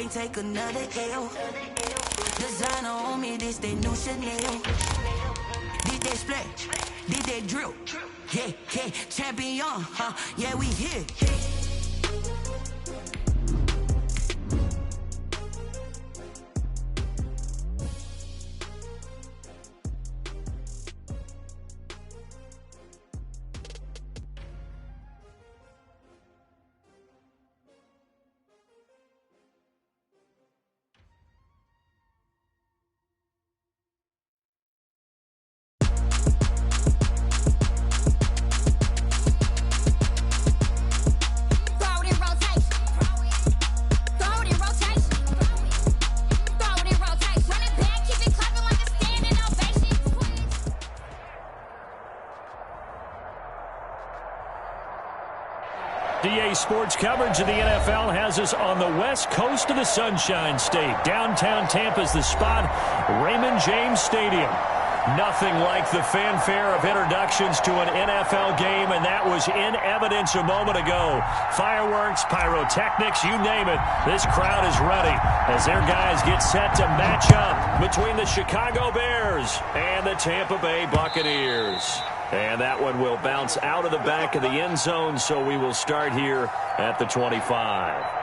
can't take another L. Designer on me, this they new Chanel. Did they splash? Did they drill? Yeah, yeah, champion, huh? Yeah, we here. DA Sports coverage of the NFL has us on the west coast of the Sunshine State. Downtown Tampa's the spot, Raymond James Stadium. Nothing like the fanfare of introductions to an NFL game, and that was in evidence a moment ago. Fireworks, pyrotechnics, you name it. This crowd is ready as their guys get set to match up between the Chicago Bears and the Tampa Bay Buccaneers. And that one will bounce out of the back of the end zone, so we will start here at the 25.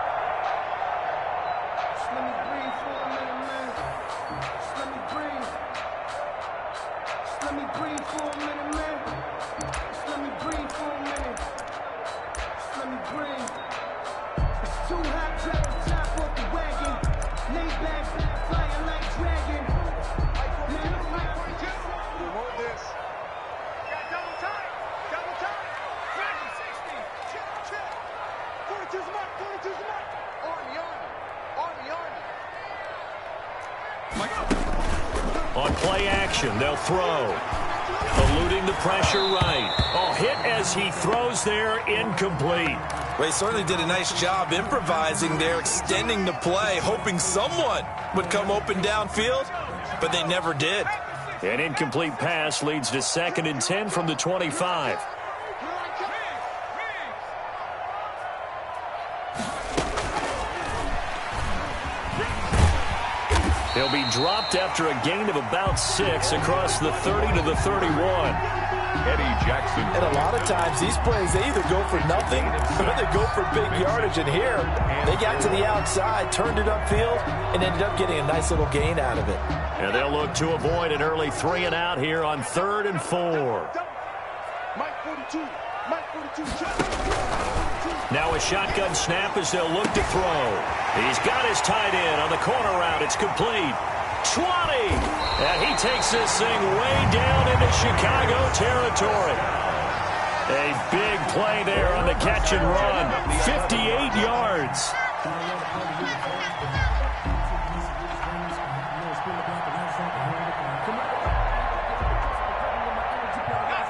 On play action, they'll throw. Eluding the pressure right. Oh, hit as he throws there, incomplete. Well, he certainly did a nice job improvising there, extending the play, hoping someone would come open downfield, but they never did. An incomplete pass leads to 2nd and 10 from the 25. He'll be dropped after a gain of about 6 across the 30 to the 31. Eddie Jackson. And a lot of times these plays, they either go for nothing or they go for big yardage. And here, they got to the outside, turned it upfield, and ended up getting a nice little gain out of it. And they'll look to avoid an early 3 and out here on 3rd and 4. Now a shotgun snap as they'll look to throw. He's got his tight end on the corner route. It's complete. 20! And he takes this thing way down into Chicago territory. A big play there on the catch and run. 58 yards.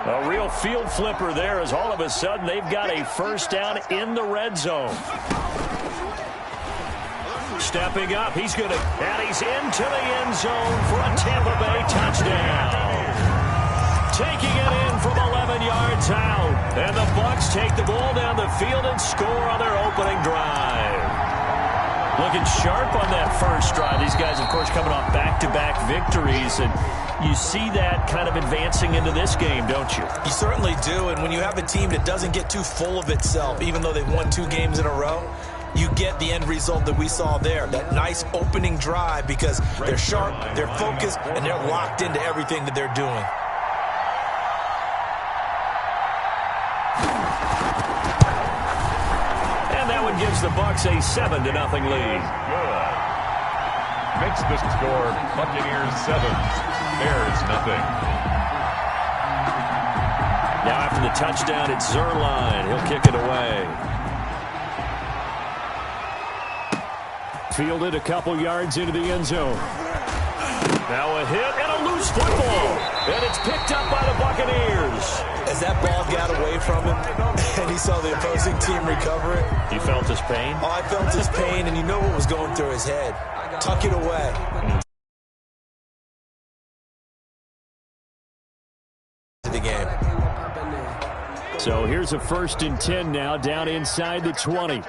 A real field flipper there as all of a sudden they've got a first down in the red zone. Stepping up, he's into the end zone for a Tampa Bay touchdown. Taking it in from 11 yards out. And the Bucs take the ball down the field and score on their opening drive. Looking sharp on that first drive. These guys, of course, coming off back-to-back victories, and you see that kind of advancing into this game, don't you? You certainly do, and when you have a team that doesn't get too full of itself, even though they've won 2 games in a row, you get the end result that we saw there, that nice opening drive, because they're sharp, they're focused, and they're locked into everything that they're doing. And that one gives the Bucs a 7-0 lead. Good. Makes the score Buccaneers 7, Bears nothing. Now after the touchdown, it's Zerline. He'll kick it away. Fielded a couple yards into the end zone. Now a hit and a loose football. And it's picked up by the Buccaneers. As that ball got away from him and he saw the opposing team recover it. You felt his pain? Oh, I felt his pain, and you know what was going through his head. Tuck it away. To the game. So here's a 1st and 10 now, down inside the 20.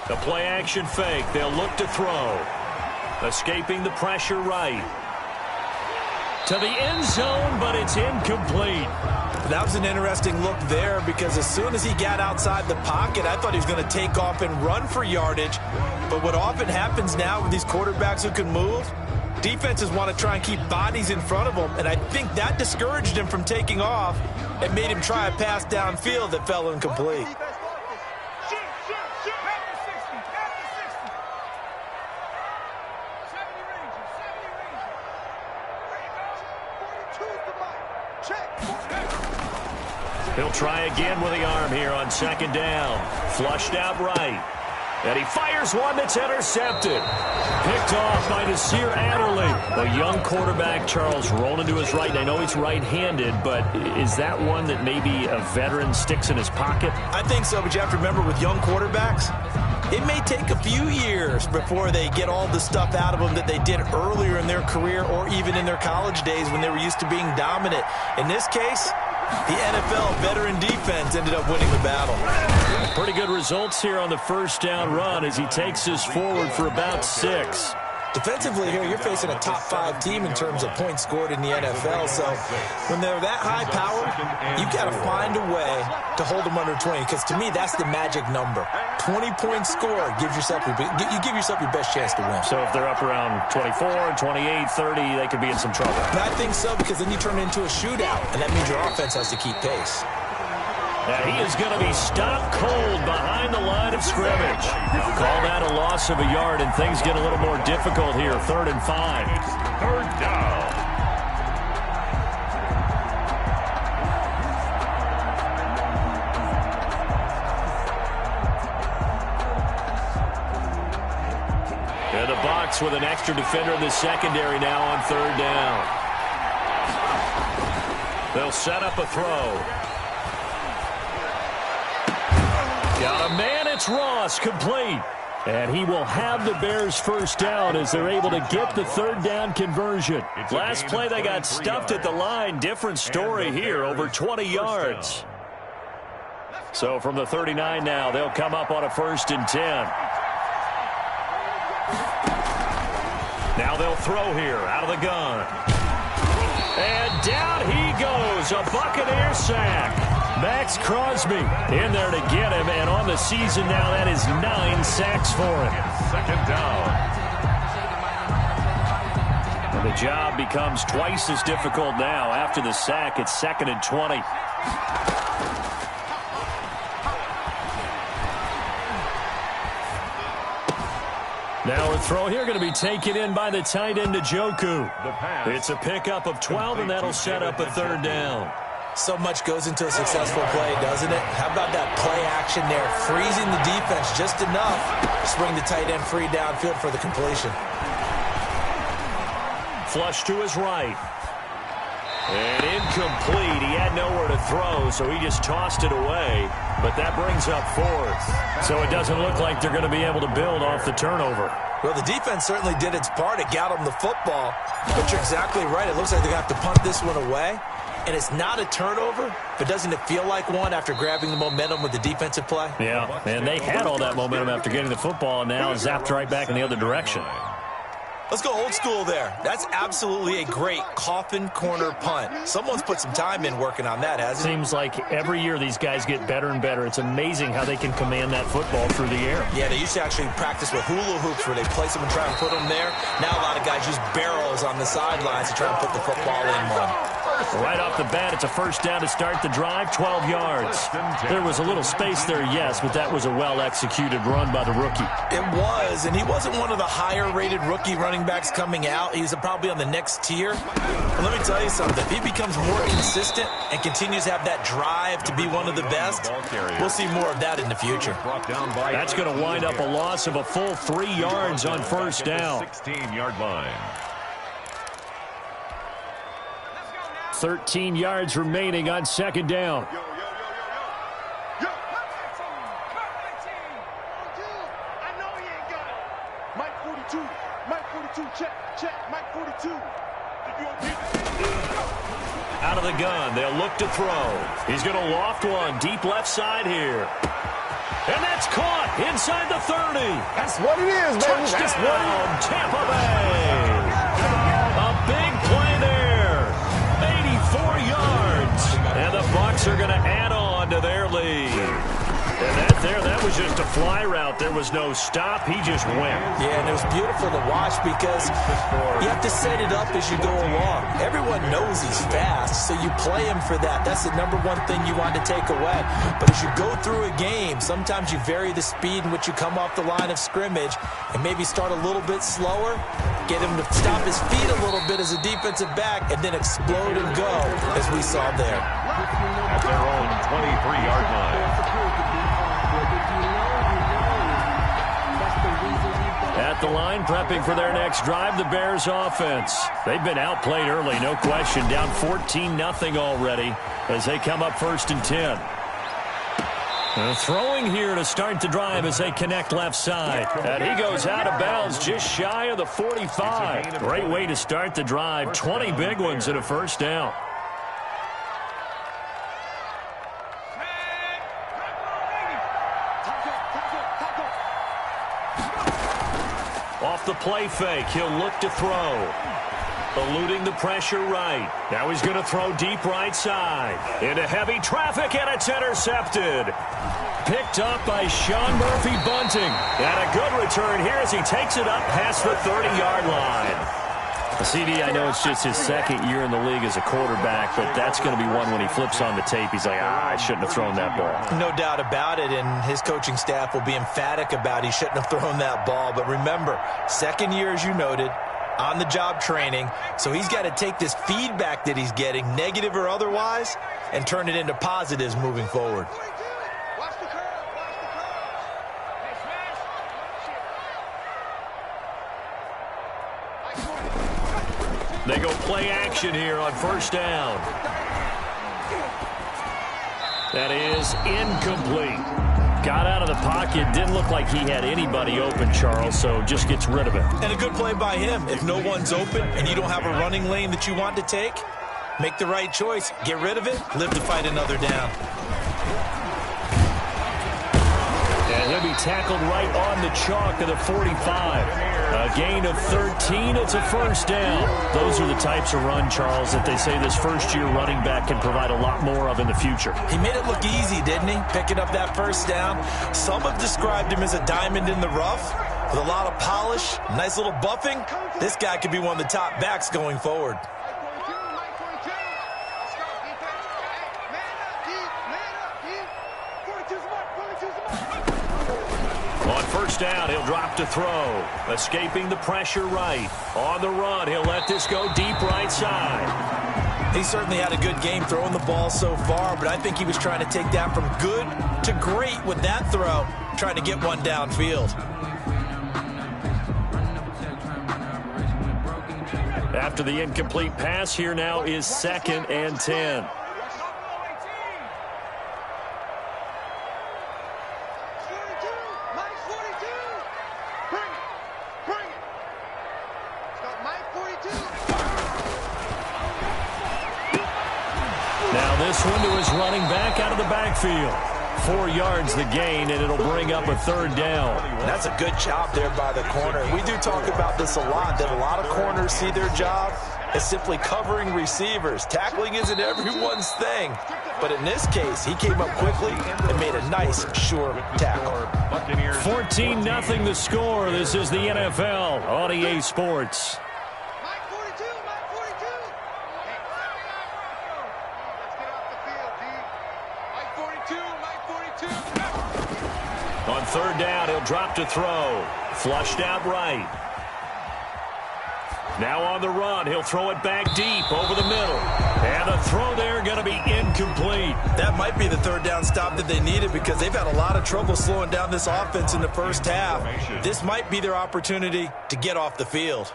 The play-action fake. They'll look to throw. Escaping the pressure right. To the end zone, but it's incomplete. That was an interesting look there because as soon as he got outside the pocket, I thought he was going to take off and run for yardage. But what often happens now with these quarterbacks who can move, defenses want to try and keep bodies in front of them, and I think that discouraged him from taking off and made him try a pass downfield that fell incomplete. He'll try again with the arm here on second down. Flushed out right. And he fires one that's intercepted. Picked off by Nasir Adderley. A young quarterback, Charles, rolling to his right. I know he's right-handed, but is that one that maybe a veteran sticks in his pocket? I think so, but you have to remember with young quarterbacks, it may take a few years before they get all the stuff out of them that they did earlier in their career or even in their college days when they were used to being dominant. In this case, the NFL veteran defense ended up winning the battle. Pretty good results here on the first down run as he takes us forward for about 6. Defensively here, you're facing a top 5 team in terms of points scored in the NFL. So when they're that high powered, you've got to find a way to hold them under 20. Because to me, that's the magic number. 20 points scored gives yourself you give yourself your best chance to win. So if they're up around 24, 28, 30, they could be in some trouble. And I think so, because then you turn it into a shootout, and that means your offense has to keep pace. Now he is going to be stopped cold behind the line of scrimmage. Call that a loss of a yard, and things get a little more difficult here. 3rd and 5. Third down. And the Bucs with an extra defender in the secondary now on 3rd down. They'll set up a throw. Got a man, it's Ross, complete. And he will have the Bears first down as they're able to get the 3rd down conversion. Last play, they got stuffed at the line. Different story here, over 20 yards. So from the 39 now, they'll come up on a 1st and 10. Now they'll throw here out of the gun. And down he goes, a Buccaneer sack. Max Crosby in there to get him, and on the season now, that is 9 sacks for him. 2nd down. And the job becomes twice as difficult now. After the sack, it's 2nd and 20. Now a throw here going to be taken in by the tight end Njoku. It's a pickup of 12, and that'll set up a 3rd down. So much goes into a successful play, doesn't it? How about that play action there? Freezing the defense just enough to bring the tight end free downfield for the completion. Flush to his right. And incomplete. He had nowhere to throw, so he just tossed it away. But that brings up 4th. So it doesn't look like they're going to be able to build off the turnover. Well, the defense certainly did its part. It got them the football. But you're exactly right. It looks like they're going to have to punt this one away. And it's not a turnover, but doesn't it feel like one after grabbing the momentum with the defensive play? Yeah, and they had all that momentum after getting the football, and now zapped right back in the other direction. Let's go old school there. That's absolutely a great coffin corner punt. Someone's put some time in working on that, hasn't it? Seems like every year these guys get better and better. It's amazing how they can command that football through the air. Yeah, they used to actually practice with hula hoops where they place them and try and put them there. Now a lot of guys use barrels on the sidelines to try and put the football in one. Right off the bat, it's a 1st down to start the drive, 12 yards. There was a little space there, yes, but that was a well-executed run by the rookie. It was, and he wasn't one of the higher-rated rookie running backs coming out. He's probably on the next tier. And let me tell you something. If he becomes more consistent and continues to have that drive to be one of the best, we'll see more of that in the future. That's going to wind up a loss of a full 3 yards on 1st down. 16-yard line. 13 yards remaining on 2nd down. Out of the gun, they'll look to throw. He's going to loft one deep left side here. And that's caught inside the 30. That's what it is, baby. That's what it is. Tampa Bay. A big play there. 84 yards. And the Bucs are going to add on to their lead. And that was just a fly route. There was no stop. He just went. Yeah, and it was beautiful to watch because you have to set it up as you go along. Everyone knows he's fast, so you play him for that. That's the number one thing you want to take away. But as you go through a game, sometimes you vary the speed in which you come off the line of scrimmage and maybe start a little bit slower, get him to stop his feet a little bit as a defensive back, and then explode and go, as we saw there. At their own 23-yard line. At the line, prepping for their next drive, the Bears offense. They've been outplayed early, no question. Down 14-0 already as they come up 1st and 10. Throwing here to start the drive as they connect left side. And he goes out of bounds just shy of the 45. Great way to start the drive. 20 big ones and a first down. Off the play fake, he'll look to throw. Eluding the pressure right. Now he's going to throw deep right side. Into heavy traffic, and it's intercepted. Picked up by Sean Murphy Bunting. And a good return here as he takes it up past the 30-yard line. CD, I know it's just his second year in the league as a quarterback, but that's going to be one when he flips on the tape. He's like, I shouldn't have thrown that ball. No doubt about it, and his coaching staff will be emphatic about he shouldn't have thrown that ball. But remember, second year, as you noted, on-the-job training, so he's got to take this feedback that he's getting, negative or otherwise, and turn it into positives moving forward. They go play action here on first down. That is incomplete. Got out of the pocket. Didn't look like he had anybody open, Charles, so just gets rid of it. And a good play by him. If no one's open and you don't have a running lane that you want to take, make the right choice. Get rid of it. Live to fight another down. And he'll be tackled right on the chalk of the 45. A gain of 13. It's a first down. Those are the types of run, Charles, that they say this first-year running back can provide a lot more of in the future. He made it look easy, didn't he? Picking up that first down. Some have described him as a diamond in the rough with a lot of polish, nice little buffing. This guy could be one of the top backs going forward. On first down, he'll drop to throw. Escaping the pressure right. On the run, he'll let this go deep right side. He certainly had a good game throwing the ball so far, but I think he was trying to take that from good to great with that throw, trying to get one downfield. After the incomplete pass, here now is 2nd and 10. This one to his running back out of the backfield. 4 yards the gain, and it'll bring up a 3rd down. That's a good job there by the corner. We do talk about this a lot, that a lot of corners see their job as simply covering receivers. Tackling isn't everyone's thing. But in this case, he came up quickly and made a nice, sure tackle. 14-0 the score. This is the NFL on EA Sports. On 3rd down, he'll drop to throw. Flushed out right. Now on the run, he'll throw it back deep over the middle. And the throw there going to be incomplete. That might be the 3rd down stop that they needed because they've had a lot of trouble slowing down this offense in the first half. This might be their opportunity to get off the field.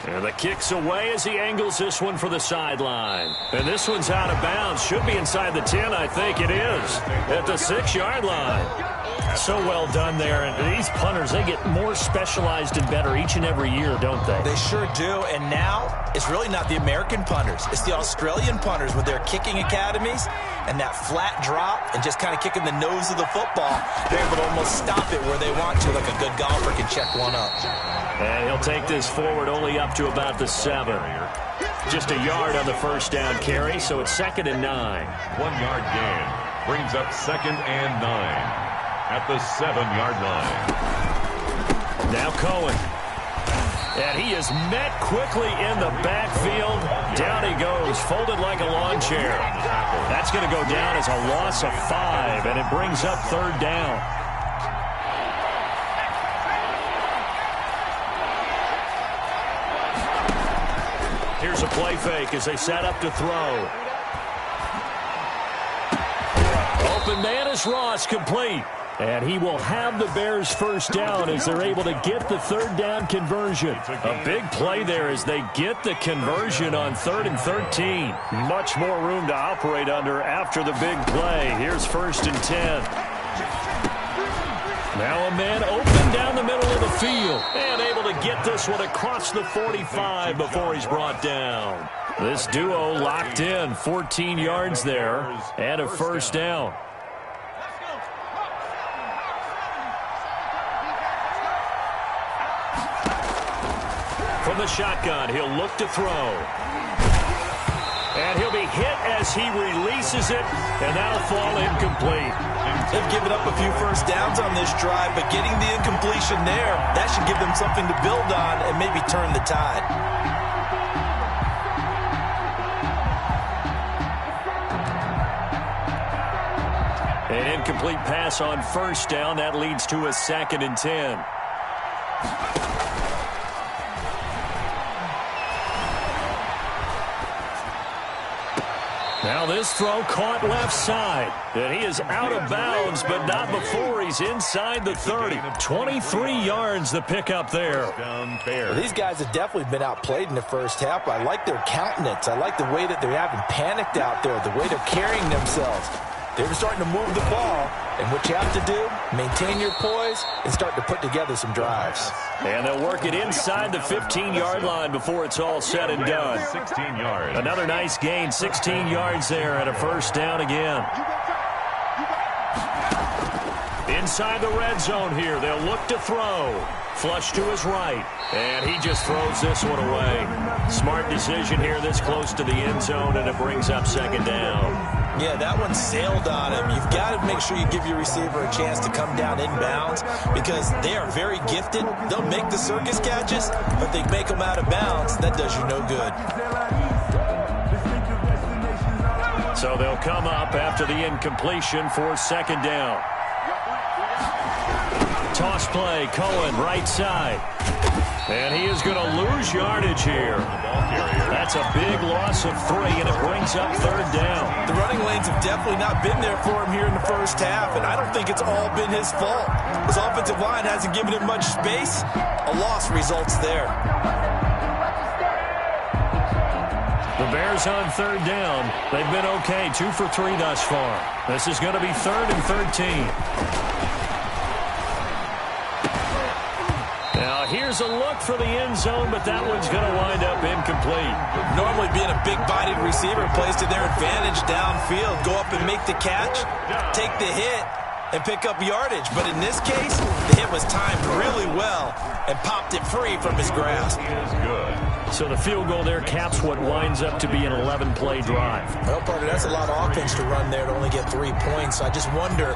And the kick's away as he angles this one for the sideline. And this one's out of bounds. Should be inside the 10, I think it is. At the 6-yard line. So well done there. And these punters, they get more specialized and better each and every year, don't they? They sure do. And now it's really not the American punters. It's the Australian punters with their kicking academies and that flat drop and just kind of kicking the nose of the football. They're able to almost stop it where they want to, like a good golfer can check one up. And he'll take this forward only up to about the 7. Just a yard on the first down carry, so it's 2nd and 9. 1 yard gain brings up 2nd and 9 at the 7-yard line. Now Cohen. And he is met quickly in the backfield. Down he goes, folded like a lawn chair. That's going to go down as a loss of 5, and it brings up 3rd down. Here's a play fake as they set up to throw. Open man is Ross, complete. And he will have the Bears first down as they're able to get the 3rd down conversion. A big play there as they get the conversion on 3rd and 13. Much more room to operate under after the big play. Here's 1st and 10. Now a man open down the middle of the field. And able to get this one across the 45 before he's brought down. This duo locked in, 14 yards there, and a first down. From the shotgun, he'll look to throw. And he'll be hit as he releases it, and that'll fall incomplete. They've given up a few first downs on this drive, but getting the incompletion there, that should give them something to build on and maybe turn the tide. An incomplete pass on first down. That leads to a 2nd and 10. Now this throw caught left side. And he is out of bounds, but not before he's inside the 30. 23 yards the pickup there. Well, these guys have definitely been outplayed in the first half. I like their countenance. I like the way that they're having panicked out there, the way they're carrying themselves. They're starting to move the ball, and what you have to do, maintain your poise and start to put together some drives. And they'll work it inside the 15-yard line before it's all said and done. 16 yards. Another nice gain, 16 yards there, and a first down again. Inside the red zone here, they'll look to throw. Flush to his right, and he just throws this one away. Smart decision here this close to the end zone, and it brings up 2nd down. Yeah, that one sailed on him. You've got to make sure you give your receiver a chance to come down inbounds because they are very gifted. They'll make the circus catches, but they make them out of bounds. That does you no good. So they'll come up after the incompletion for 2nd down. Toss play, Cohen, right side. And he is going to lose yardage here. That's a big loss of 3, and it brings up 3rd down. The running lanes have definitely not been there for him here in the first half, and I don't think it's all been his fault. His offensive line hasn't given him much space. A loss results there. The Bears on 3rd down. They've been okay, 2 for 3 thus far. This is going to be 3rd and 13. Now, here's a look for the end zone, but that one's going to wind up incomplete. Normally being a big-bodied receiver plays to their advantage downfield. Go up and make the catch, take the hit, and pick up yardage. But in this case, the hit was timed really well and popped it free from his grasp. Good. So the field goal there caps what winds up to be an 11-play drive. Well, partner, that's a lot of offense to run there to only get 3 points. I just wonder,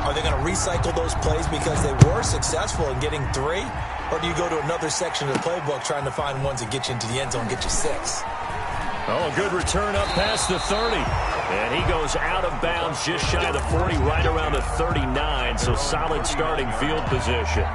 are they going to recycle those plays because they were successful in getting 3? Or do you go to another section of the playbook trying to find ones that get you into the end zone and get you 6? Oh, good return up past the 30. And he goes out of bounds just shy of the 40, right around the 39. So solid starting field position.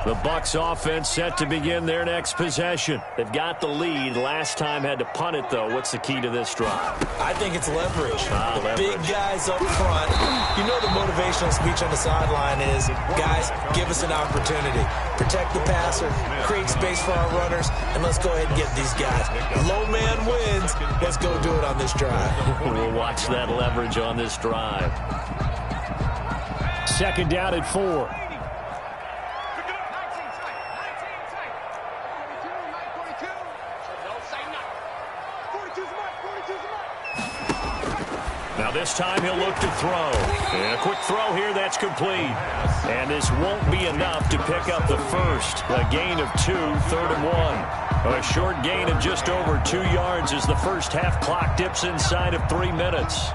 The Bucs offense set to begin their next possession. They've got the lead. Last time had to punt it, though. What's the key to this drive? I think it's leverage. Leverage. Big guys up front. You know the motivational speech on the sideline is, guys, give us an opportunity. Protect the passer, create space for our runners, and let's go ahead and get these guys. Low man wins. Let's go do it on this drive. We'll watch that leverage on this drive. Second down at 4. Now this time he'll look to throw. And a quick throw here, that's complete. And this won't be enough to pick up the first. A gain of 2, 3rd and 1. A short gain of just over 2 yards as the first half clock dips inside of 3 minutes.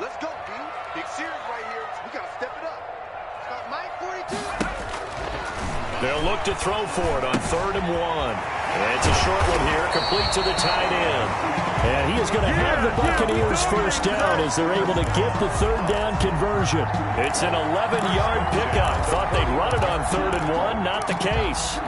Let's go, D. Big series right here. We got to step it up. Stop Mike 42. They'll look to throw for it on 3rd and 1. And it's a short one here, complete to the tight end. And he is going to have the Buccaneers first down as they're able to get the 3rd down conversion. It's an 11-yard pickup. Thought they'd run it on 3rd and 1. Not the case.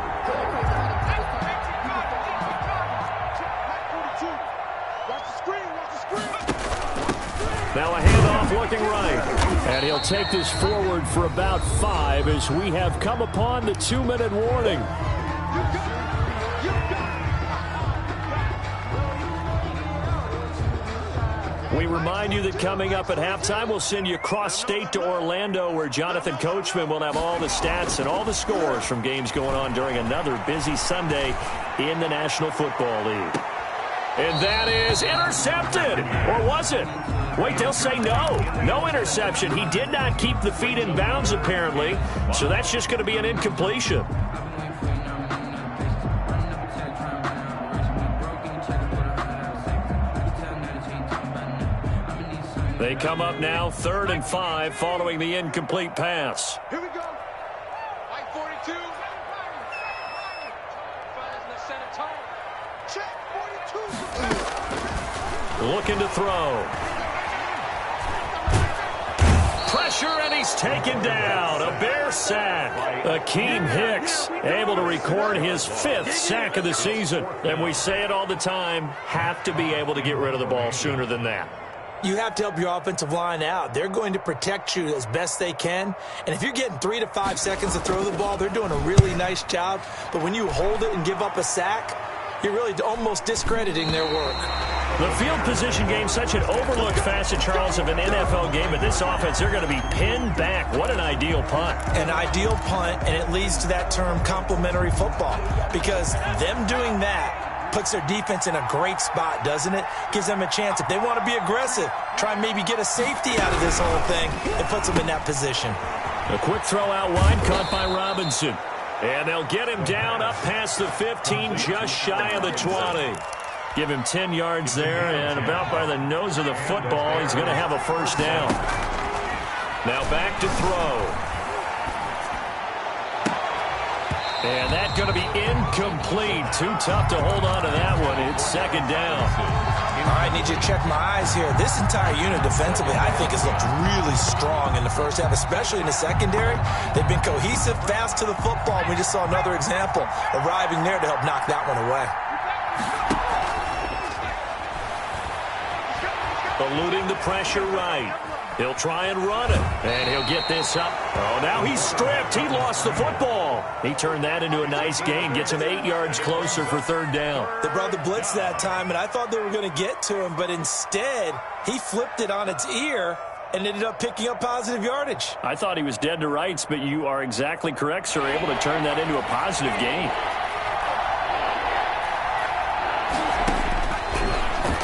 Now a handoff looking right. And he'll take this forward for about 5 as we have come upon the 2-minute warning. We remind you that coming up at halftime, we'll send you cross-state to Orlando, where Jonathan Coachman will have all the stats and all the scores from games going on during another busy Sunday in the National Football League. And that is intercepted. Or was it? Wait, they'll say no. No interception. He did not keep the feet in bounds, apparently. So that's just going to be an incompletion. They come up now 3rd and 5 following the incomplete pass. Here we go. Mike 42. Check 42. Looking to throw. Pressure, and he's taken down. A Bear sack. Akeem Hicks able to record his 5th sack of the season. And we say it all the time, have to be able to get rid of the ball sooner than that. You have to help your offensive line out. They're going to protect you as best they can. And if you're getting 3 to 5 seconds to throw the ball, they're doing a really nice job. But when you hold it and give up a sack, you're really almost discrediting their work. The field position game, such an overlooked facet, Charles, of an NFL game. But this offense, they're going to be pinned back. What an ideal punt. An ideal punt, and it leads to that term complementary football. Because them doing that puts their defense in a great spot, doesn't it? Gives them a chance. If they want to be aggressive, try and maybe get a safety out of this whole thing, it puts them in that position. A quick throw out wide, caught by Robinson. And they'll get him down up past the 15, just shy of the 20. Give him 10 yards there, and about by the nose of the football, he's going to have a first down. Now back to throw. And that's going to be incomplete. Too tough to hold on to that one. It's 2nd down. All right, need you to check my eyes here. This entire unit defensively, I think, has looked really strong in the first half, especially in the secondary. They've been cohesive, fast to the football. We just saw another example arriving there to help knock that one away. Eluding the pressure right. He'll try and run it, and he'll get this up. Oh, now he's stripped. He lost the football. He turned that into a nice gain, gets him 8 yards closer for 3rd down. They brought the blitz that time, and I thought they were going to get to him, but instead, he flipped it on its ear and ended up picking up positive yardage. I thought he was dead to rights, but you are exactly correct, sir. Able to turn that into a positive gain.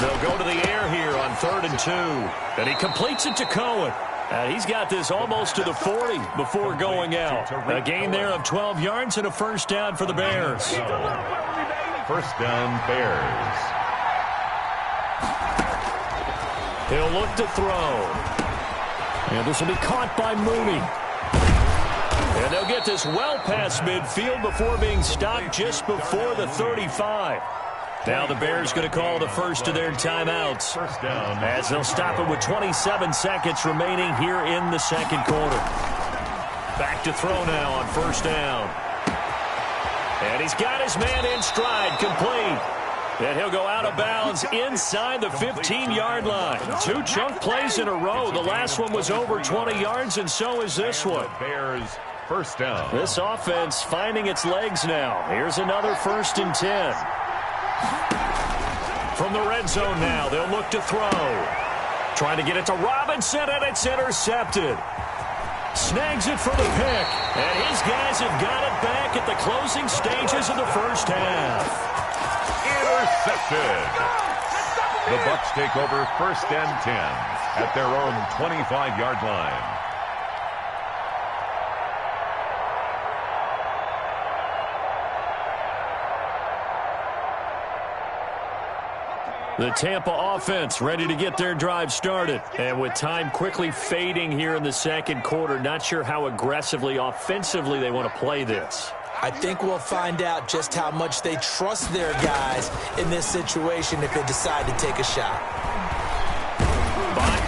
They'll go to the air here on 3rd and 2. And he completes it to Cohen. And he's got this almost to the 40 before going out. A gain there of 12 yards and a first down for the Bears. First down, Bears. He'll look to throw. And this will be caught by Mooney. And they'll get this well past midfield before being stopped just before the 35. Now the Bears going to call the first of their timeouts First down. as they'll stop it with 27 seconds remaining here in the second quarter. Back to throw now on first down. And he's got his man in stride, complete. And he'll go out of bounds inside the 15-yard line. 2 chunk plays in a row. The last one was over 20 yards, and so is this one. Bears first down. This offense finding its legs now. Here's another 1st and 10. From the red zone now, they'll look to throw. Trying to get it to Robinson, and it's intercepted. Snags it for the pick, and his guys have got it back at the closing stages of the first half. Intercepted. The Bucs take over 1st and 10 at their own 25-yard line. The Tampa offense ready to get their drive started. And with time quickly fading here in the second quarter, not sure how aggressively, offensively they want to play this. I think we'll find out just how much they trust their guys in this situation if they decide to take a shot.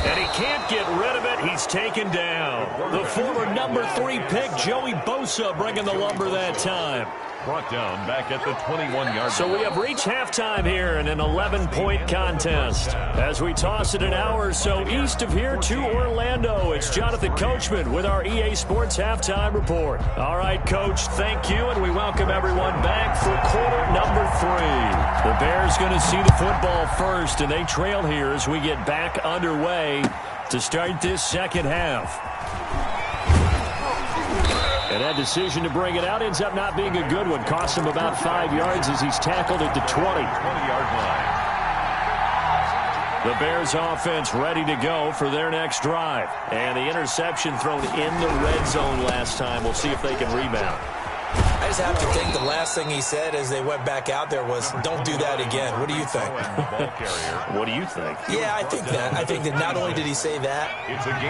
And he can't get rid of it. He's taken down. The former number 3 pick, Joey Bosa, bringing the lumber that time. Brought down back at the 21-yard line. So we have reached halftime here in an 11-point contest. As we toss it an hour or so east of here to Orlando, it's Jonathan Coachman with our EA Sports Halftime Report. All right, Coach, thank you, and we welcome everyone back for quarter number 3. The Bears going to see the football first, and they trail here as we get back underway to start this second half. And that decision to bring it out ends up not being a good one. Costs him about 5 yards as he's tackled at the 20-yard line. The Bears offense ready to go for their next drive. And the interception thrown in the red zone last time. We'll see if they can rebound. I just have to think the last thing he said as they went back out there was, don't do that again. What do you think? What do you think? Yeah, I think that. I think that not only did he say that,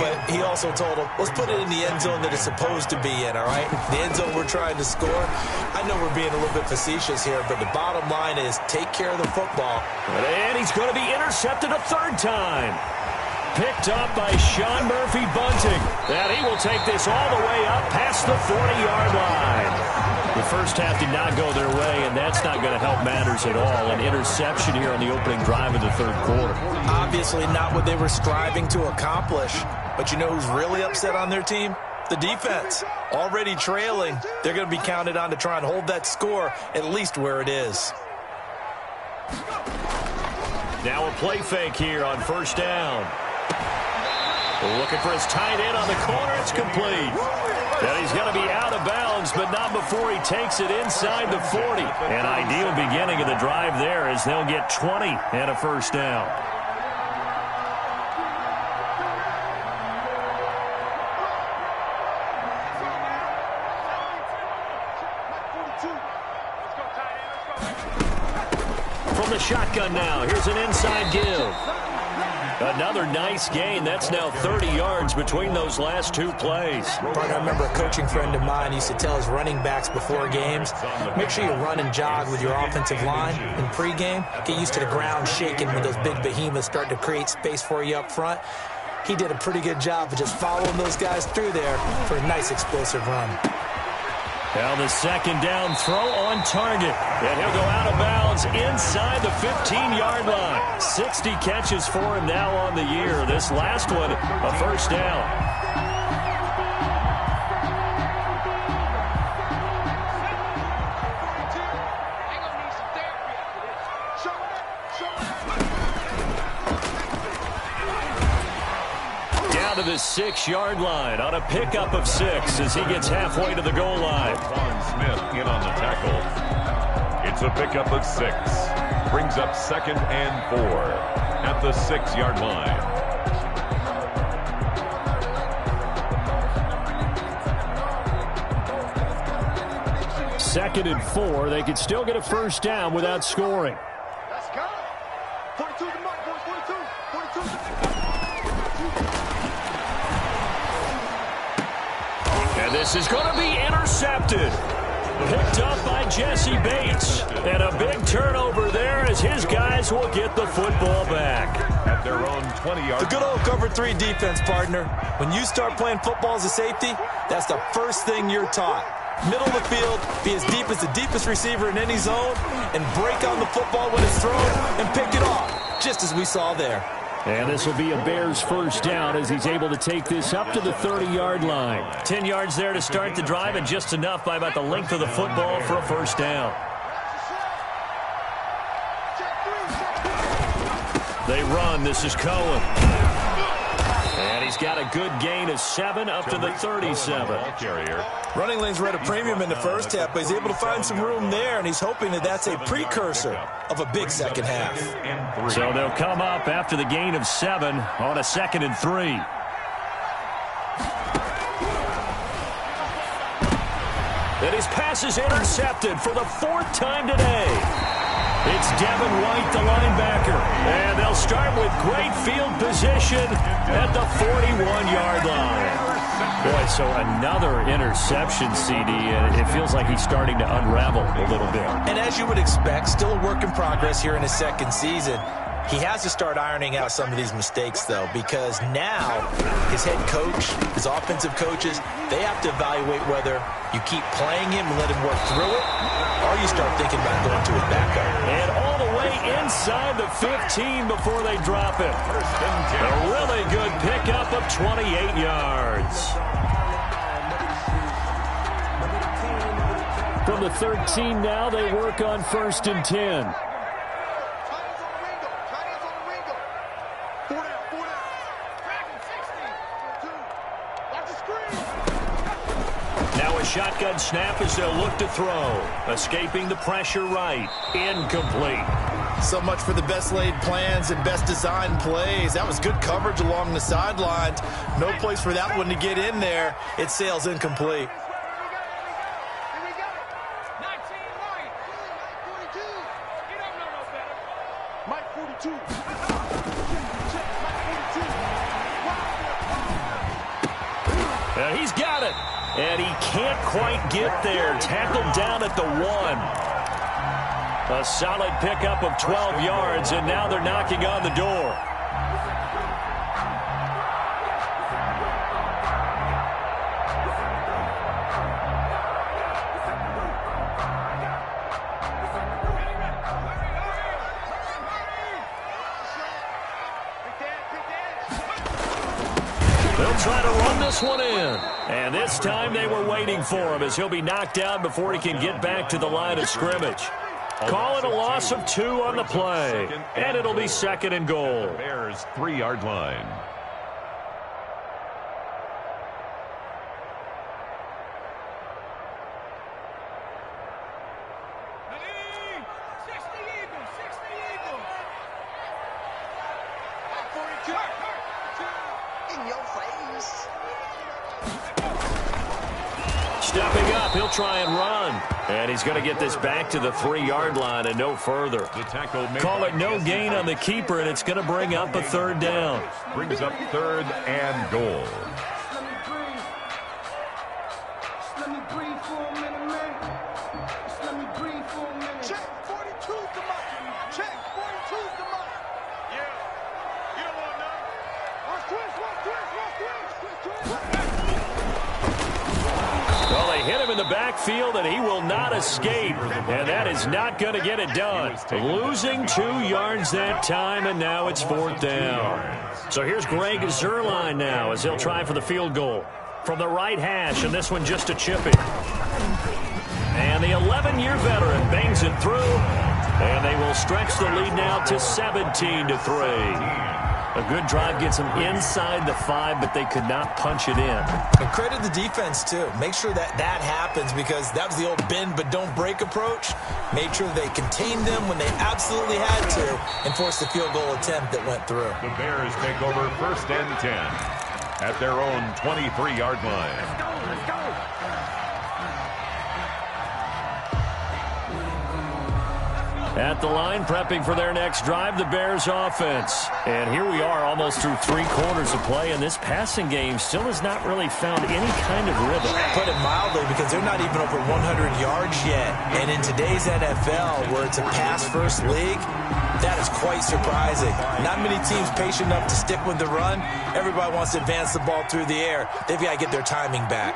but he also told him, let's put it in the end zone that it's supposed to be in, all right? The end zone we're trying to score. I know we're being a little bit facetious here, but the bottom line is take care of the football. And he's going to be intercepted a 3rd time. Picked up by Sean Murphy-Bunting. And he will take this all the way up past the 40-yard line. The first half did not go their way, and that's not going to help matters at all. An interception here on the opening drive of the 3rd quarter. Obviously not what they were striving to accomplish. But you know who's really upset on their team? The defense. Already trailing. They're going to be counted on to try and hold that score at least where it is. Now a play fake here on first down. Looking for his tight end on the corner. It's complete. And he's going to be out of bounds, but not before he takes it inside the 40. An ideal beginning of the drive there as they'll get 20 and a first down. From the shotgun now, here's an inside give. Another nice gain. That's now 30 yards between those last 2 plays. I remember a coaching friend of mine used to tell his running backs before games, make sure you run and jog with your offensive line in pregame. Get used to the ground shaking when those big behemoths start to create space for you up front. He did a pretty good job of just following those guys through there for a nice explosive run. Now the second down throw on target. And he'll go out of bounds inside the 15-yard line. 60 catches for him now on the year. This last one, a first down. To the 6-yard line on a pickup of 6 as he gets halfway to the goal line. Smith in on the tackle. It's a pickup of 6. Brings up 2nd and 4 at the 6-yard line. Second and 4. They could still get a first down without scoring. Let's go. 42 the mark, boys. 42. And this is going to be intercepted. Picked up by Jesse Bates. And a big turnover there as his guys will get the football back. At their own 20-yard The good old cover 3 defense, partner. When you start playing football as a safety, that's the first thing you're taught. Middle of the field, be as deep as the deepest receiver in any zone, and break on the football when it's thrown and pick it off, just as we saw there. And this will be a Bears first down as he's able to take this up to the 30-yard line. 10 yards there to start the drive, and just enough by about the length of the football for a first down. They run. This is Cohen. And he's got a good gain of 7 up to the 37. Running lanes were at a premium in the first half, but he's able to find some room there, and he's hoping that that's a precursor of a big second half. So they'll come up after the gain of 7 on a 2nd and 3. And his pass is intercepted for the 4th time today. It's Devin White, the linebacker. And they'll start with great field position at the 41-yard line. Boy, so another interception, CD, and it feels like he's starting to unravel a little bit. And as you would expect, still a work in progress here in his second season. He has to start ironing out some of these mistakes, though, because now his head coach, his offensive coaches, they have to evaluate whether you keep playing him and let him work through it, or you start thinking about going to his backup. And all the way inside the 15 before they drop it. A really good pickup of 28 yards. From the 13 now, they work on 1st and 10. Shotgun snap as they'll look to throw. Escaping the pressure right. Incomplete. So much for the best laid plans and best designed plays. That was good coverage along the sidelines. No place for that one to get in there. It sails incomplete. He's got it. And he can't quite get there. Tackled down at the 1. A solid pickup of 12 yards, and now they're knocking on the door. They'll try to run this one in. And this time they were waiting for him as he'll be knocked down before he can get back to the line of scrimmage. Call it a loss of 2 on the play. And it'll be 2nd and goal. Bears 3-yard line. Stepping up, he'll try and run. And he's going to get this back to the 3-yard line and no further. Call it no gain on the keeper, and it's going to bring up a 3rd down. Brings up 3rd and goal. Check 42's the mark. Check 42's the mark. Yeah. You don't want none. Watch twist. Well, they hit him in the backfield, and he will not escape. And that is not going to get it done. Losing 2 yards that time, and now it's 4th down. So here's Greg Zuerlein now as he'll try for the field goal. From the right hash, and this one just a chippy. And the 11-year veteran bangs it through. And they will stretch the lead now to 17-3. A good drive gets them inside the 5, but they could not punch it in. And credit the defense, too. Make sure that happens because that was the old bend but don't break approach. Made sure they contained them when they absolutely had to and forced the field goal attempt that went through. The Bears take over 1st and 10 at their own 23-yard line. Let's go. At the line, prepping for their next drive, the Bears offense. And here we are almost through 3 quarters of play, and this passing game still has not really found any kind of rhythm. Put it mildly, because they're not even over 100 yards yet. And in today's NFL, where it's a pass-first league, that is quite surprising. Not many teams patient enough to stick with the run. Everybody wants to advance the ball through the air. They've got to get their timing back.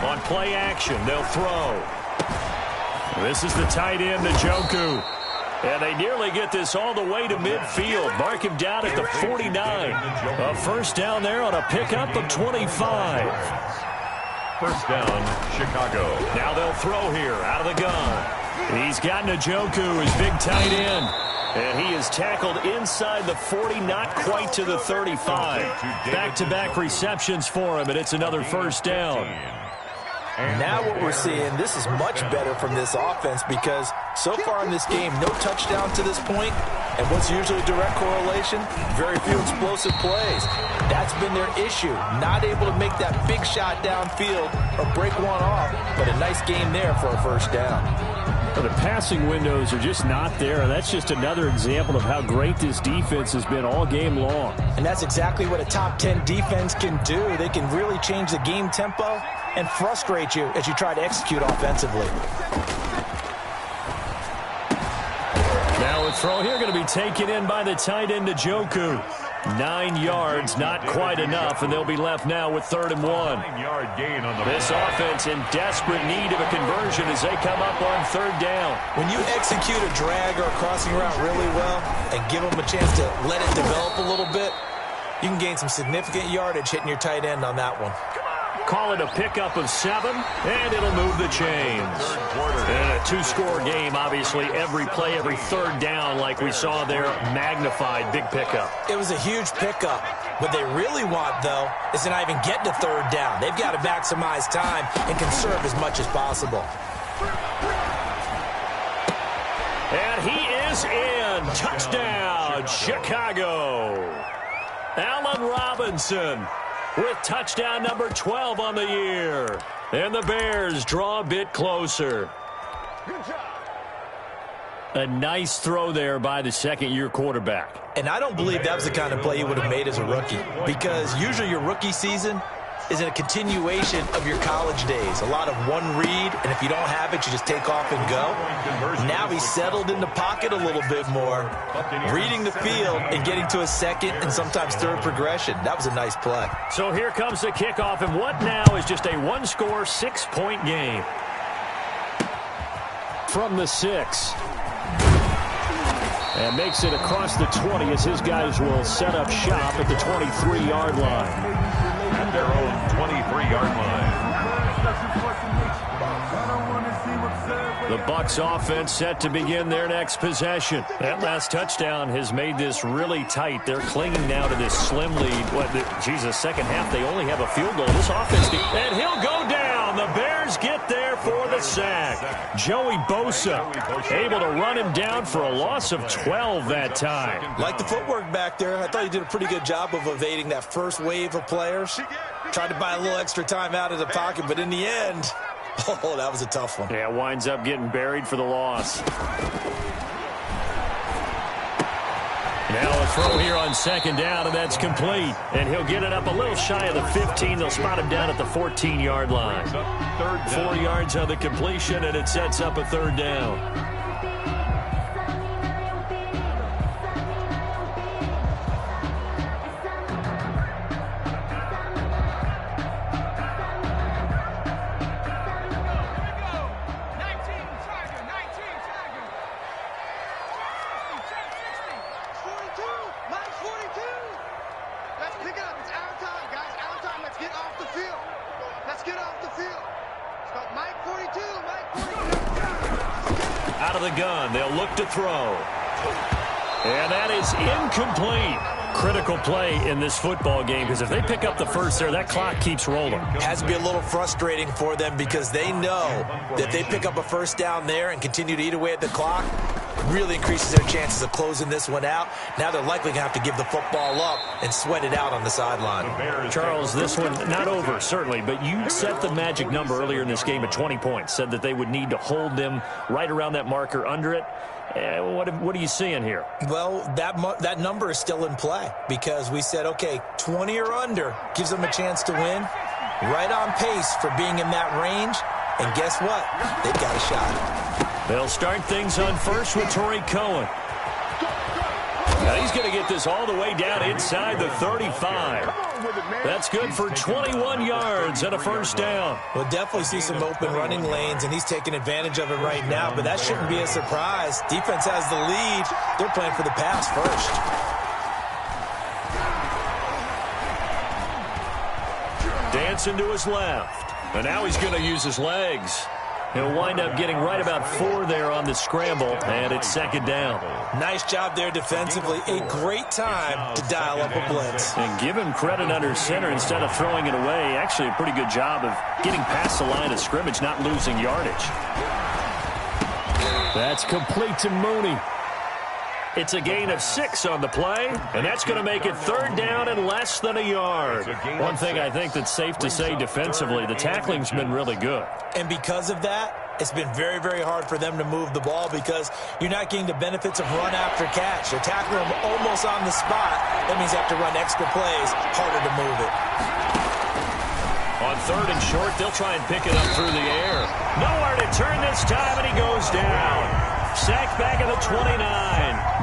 On play action, they'll throw. This is the tight end, Njoku. And they nearly get this all the way to midfield. Mark him down at the 49. A first down there on a pickup of 25. First down, Chicago. Now they'll throw here out of the gun. He's got Njoku, his big tight end. And he is tackled inside the 40, not quite to the 35. Back-to-back receptions for him, and it's another first down. Now what we're seeing, this is much better from this offense, because so far in this game, no touchdown to this point, and what's usually a direct correlation? Very few explosive plays. That's been their issue, not able to make that big shot downfield or break one off, but a nice game there for a first down. Well, the passing windows are just not there, and that's just another example of how great this defense has been all game long. And that's exactly what a top 10 defense can do. They can really change the game tempo and frustrate you as you try to execute offensively. Now a throw here going to be taken in by the tight end, Njoku. 9 yards, not quite enough, and they'll be left now with 3rd and 1. 9-yard gain on the This offense in desperate need of a conversion as they come up on 3rd down. When you execute a drag or a crossing route really well and give them a chance to let it develop a little bit, you can gain some significant yardage hitting your tight end on that one. Call it a pickup of 7, and it'll move the chains. And a 2-score game, obviously, every play, every 3rd down, like we saw there, magnified, big pickup. It was a huge pickup. What they really want, though, is to not even get to 3rd down. They've got to maximize time and conserve as much as possible. And he is in. Touchdown, Chicago. Allen Robinson with touchdown number 12 on the year. And the Bears draw a bit closer. A nice throw there by the second-year quarterback. And I don't believe that was the kind of play he would have made as a rookie, because usually your rookie season is a continuation of your college days. A lot of one read, and if you don't have it, you just take off and go. Now he's settled in the pocket a little bit more, reading the field and getting to a second and sometimes 3rd progression. That was a nice play. So here comes the kickoff, and what now is just a 1-score, 6-point game. From the 6. And makes it across the 20 as his guys will set up shop at the 23-yard line. At their own 23-yard line. The Bucs offense set to begin their next possession. That last touchdown has made this really tight. They're clinging now to this slim lead. Second half, they only have a field goal. This offense, and he'll go down. The Bears get there for the sack. Joey Bosa able to run him down for a loss of 12 that time. Like the footwork back there, I thought he did a pretty good job of evading that first wave of players. Tried to buy a little extra time out of the pocket, but in the end, oh, that was a tough one. Yeah, winds up getting buried for the loss. Now a throw here on 2nd down, and that's complete. And he'll get it up a little shy of the 15. They'll spot him down at the 14-yard line. 4 yards on the completion, and it sets up a 3rd down. Out of the gun, they'll look to throw. And that is incomplete. Critical play in this football game, because if they pick up the first there, that clock keeps rolling. Has to be a little frustrating for them, because they know that if they pick up a first down there and continue to eat away at the clock, really increases their chances of closing this one out. Now they're likely going to have to give the football up and sweat it out on the sideline. Charles, this one not over, certainly, but you set the magic number earlier in this game at 20 points, said that they would need to hold them right around that marker under it. What are you seeing here? Well, that number is still in play because we said, okay, 20 or under gives them a chance to win. Right on pace for being in that range. And guess what? They've got a shot. They'll start things on first with Torrey Cohen. Now he's going to get this all the way down inside the 35. That's good for 21 yards and a first down. We'll definitely see some open running lanes, and he's taking advantage of it right now, but that shouldn't be a surprise. Defense has the lead. They're playing for the pass first. Dancing to his left. And now he's going to use his legs. He'll wind up getting right about 4 there on the scramble, and it's second down. Nice job there defensively. A great time to dial up a blitz. And give him credit under center instead of throwing it away. Actually, a pretty good job of getting past the line of scrimmage, not losing yardage. That's complete to Mooney. It's a gain of 6 on the play, and that's going to make it third down and less than a yard. One thing I think that's safe to say defensively, the tackling's been really good. And because of that, it's been very, very hard for them to move the ball because you're not getting the benefits of run after catch. They're tackling them almost on the spot. That means they have to run extra plays, harder to move it. On third and short, they'll try and pick it up through the air. Nowhere to turn this time, and he goes down. Sacked back at the 29.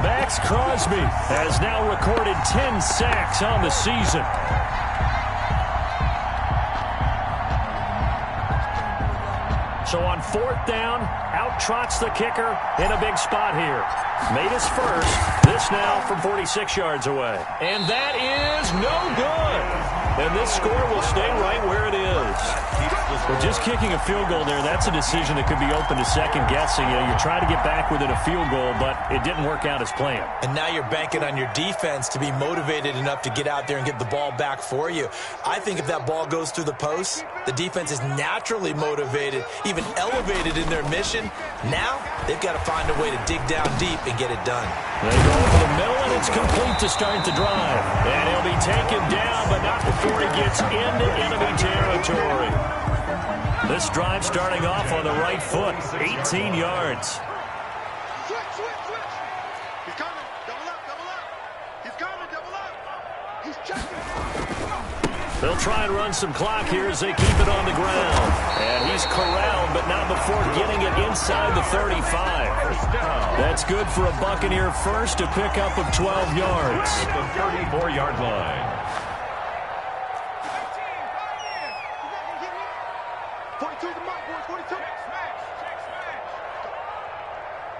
Max Crosby has now recorded 10 sacks on the season. So on fourth down, out trots the kicker in a big spot here. Made his first. This now from 46 yards away. And that is no good. And this score will stay right where it is. Well, just kicking a field goal there, that's a decision that could be open to second guessing. You know, you try to get back within a field goal, but it didn't work out as planned. And now you're banking on your defense to be motivated enough to get out there and get the ball back for you. I think if that ball goes through the post, the defense is naturally motivated, even elevated in their mission. Now they've got to find a way to dig down deep and get it done. They go over the middle, and it's complete to start the drive. And he'll be taken down, but not before he gets into enemy territory. This drive starting off on the right foot, 18 yards. Switch. He's coming. Double up. He's coming. Double up. He's checking. They'll try and run some clock here as they keep it on the ground. And he's corralled, but not before getting it inside the 35. That's good for a Buccaneer first, a pickup of 12 yards. At the 34-yard line. 42 the mark, boys. 42.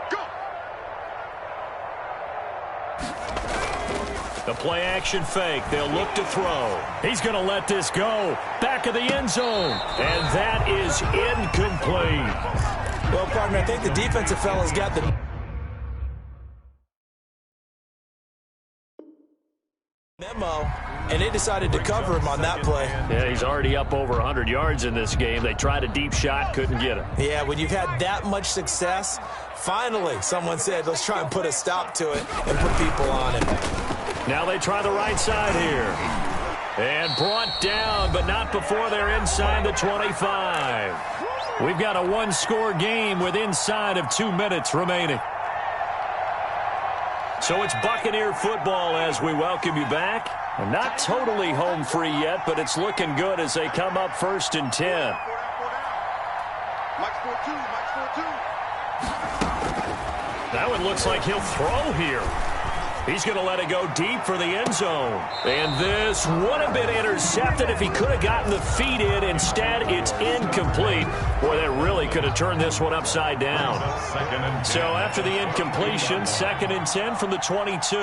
Go. The play-action fake. They'll look to throw. He's going to let this go. Back of the end zone. And that is incomplete. Well, partner, I think the defensive fella's got the memo, and they decided to cover him on that play. Yeah, he's already up over 100 yards in this game. They tried a deep shot, couldn't get him. Yeah, when you've had that much success, finally someone said, let's try and put a stop to it and put people on it. Now they try the right side here. And brought down, but not before they're inside the 25. We've got a one-score game with inside of 2 minutes remaining. So it's Buccaneer football as we welcome you back. And not totally home free yet, but it's looking good as they come up first and 10. That one looks like he'll throw here. He's going to let it go deep for the end zone. And this would have been intercepted if he could have gotten the feet in. Instead, it's incomplete. Boy, that really could have turned this one upside down. So after the incompletion, second and 10 from the 22. Mike 42.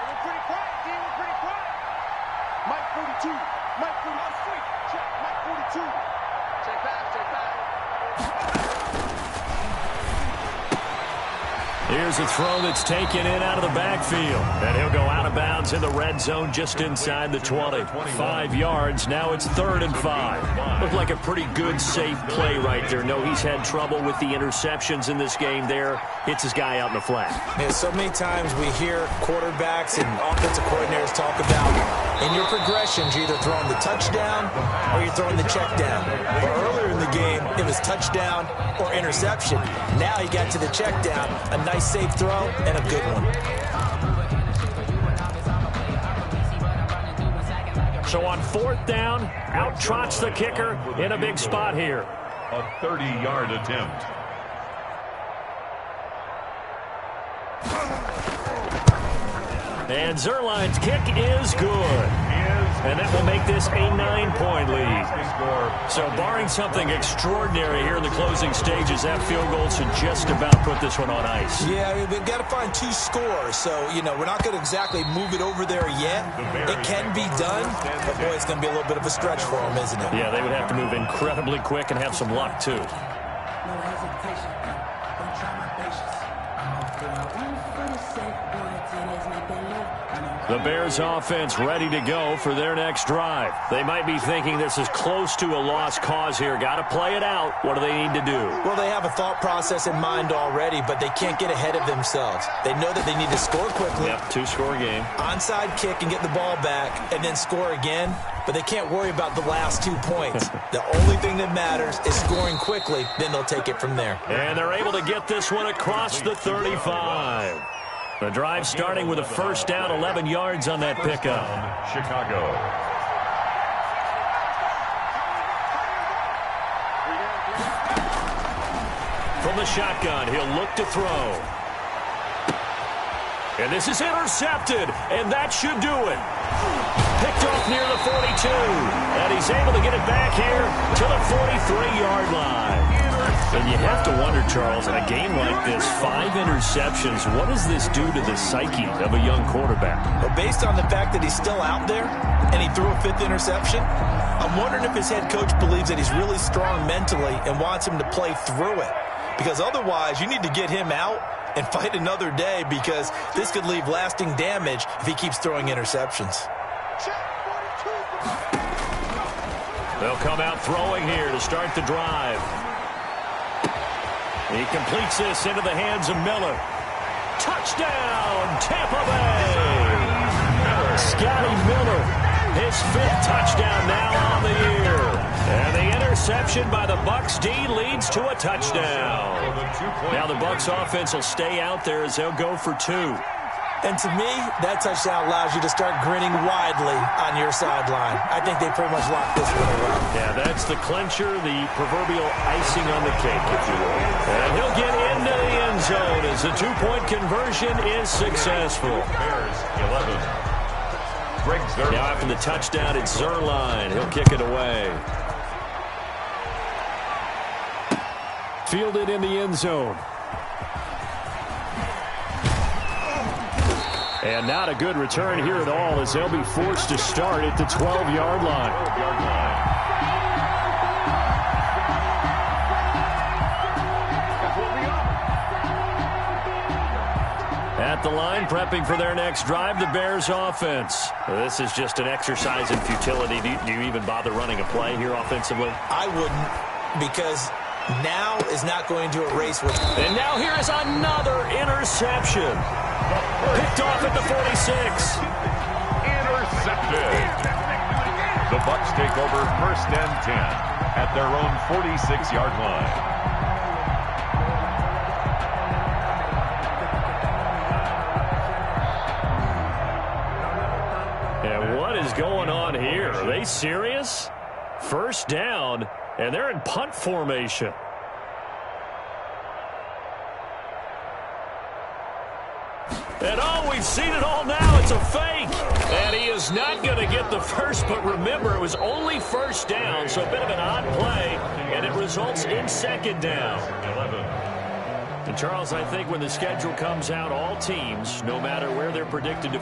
We're pretty quiet, team. We're pretty quiet. Mike 42. Mike 42. Check. Mike 42. Check back. Here's Here's a throw that's taken in out of the backfield. And he'll go out of bounds in the red zone just inside the 20. 5 yards. Now it's 3rd and 5. Looked like a pretty good, safe play right there. No, he's had trouble with the interceptions in this game there. Hits his guy out in the flat. Yeah, so many times we hear quarterbacks and offensive coordinators talk about in your progressions, you're either throwing the touchdown or you're throwing the check down. But earlier in the game, it was touchdown or interception. Now he got to the check down, a nice safe throw, and a good one. So on 4th down, out trots the kicker in a big spot here. A 30-yard attempt. And Zerline's kick is good. And that will make this a 9-point lead. So barring something extraordinary here in the closing stages, that field goal should just about put this one on ice. Yeah, we've got to find 2 scores. So, we're not going to exactly move it over there yet. It can be done, but boy, it's going to be a little bit of a stretch for them, isn't it? Yeah, they would have to move incredibly quick and have some luck, too. No hesitation. Don't try my patience. One for the sake, boy, today's not that love. The Bears offense ready to go for their next drive. They might be thinking this is close to a lost cause here. Got to play it out. What do they need to do? Well, they have a thought process in mind already, but they can't get ahead of themselves. They know that they need to score quickly. Yep, 2-score game. Onside kick and get the ball back and then score again. But they can't worry about the last 2 points. The only thing that matters is scoring quickly. Then they'll take it from there. And they're able to get this one across the 35. The drive starting with a 1st down, 11 yards on that pickup. Chicago. From the shotgun, he'll look to throw. And this is intercepted, and that should do it. Picked off near the 42, and he's able to get it back here to the 43-yard line. And you have to wonder, Charles, in a game like this, 5 interceptions, what does this do to the psyche of a young quarterback? Well, based on the fact that he's still out there and he threw a 5th interception, I'm wondering if his head coach believes that he's really strong mentally and wants him to play through it. Because otherwise, you need to get him out and fight another day, because this could leave lasting damage if he keeps throwing interceptions. They'll come out throwing here to start the drive. He completes this into the hands of Miller. Touchdown, Tampa Bay! Scotty Miller, his 5th touchdown now on the year. And the interception by the Bucs D leads to a touchdown. Now the Bucs offense will stay out there as they'll go for 2. And to me, that touchdown allows you to start grinning widely on your sideline. I think they pretty much locked this one away. Yeah, that's the clincher, the proverbial icing on the cake, if you will. And he'll get into the end zone as the 2-point conversion is successful. Bears 11. Greg Zerline. Now after the touchdown, it's Zerline. He'll kick it away. Fielded in the end zone. And not a good return here at all, as they'll be forced to start at the 12-yard line. At the line, prepping for their next drive, the Bears offense. This is just an exercise in futility. Do you even bother running a play here offensively? I wouldn't, because now is not going to erase with. And now here is another interception. Picked off at the 46. Intercepted. The Bucs take over 1st and 10 at their own 46-yard line. And what is going on here? Are they serious? 1st down, and they're in punt formation. And oh, we've seen it all now. It's a fake. And he is not going to get the first, but remember, it was only 1st down, so a bit of an odd play, and it results in 2nd down. 11. And Charles, I think when the schedule comes out, all teams, no matter where they're predicted to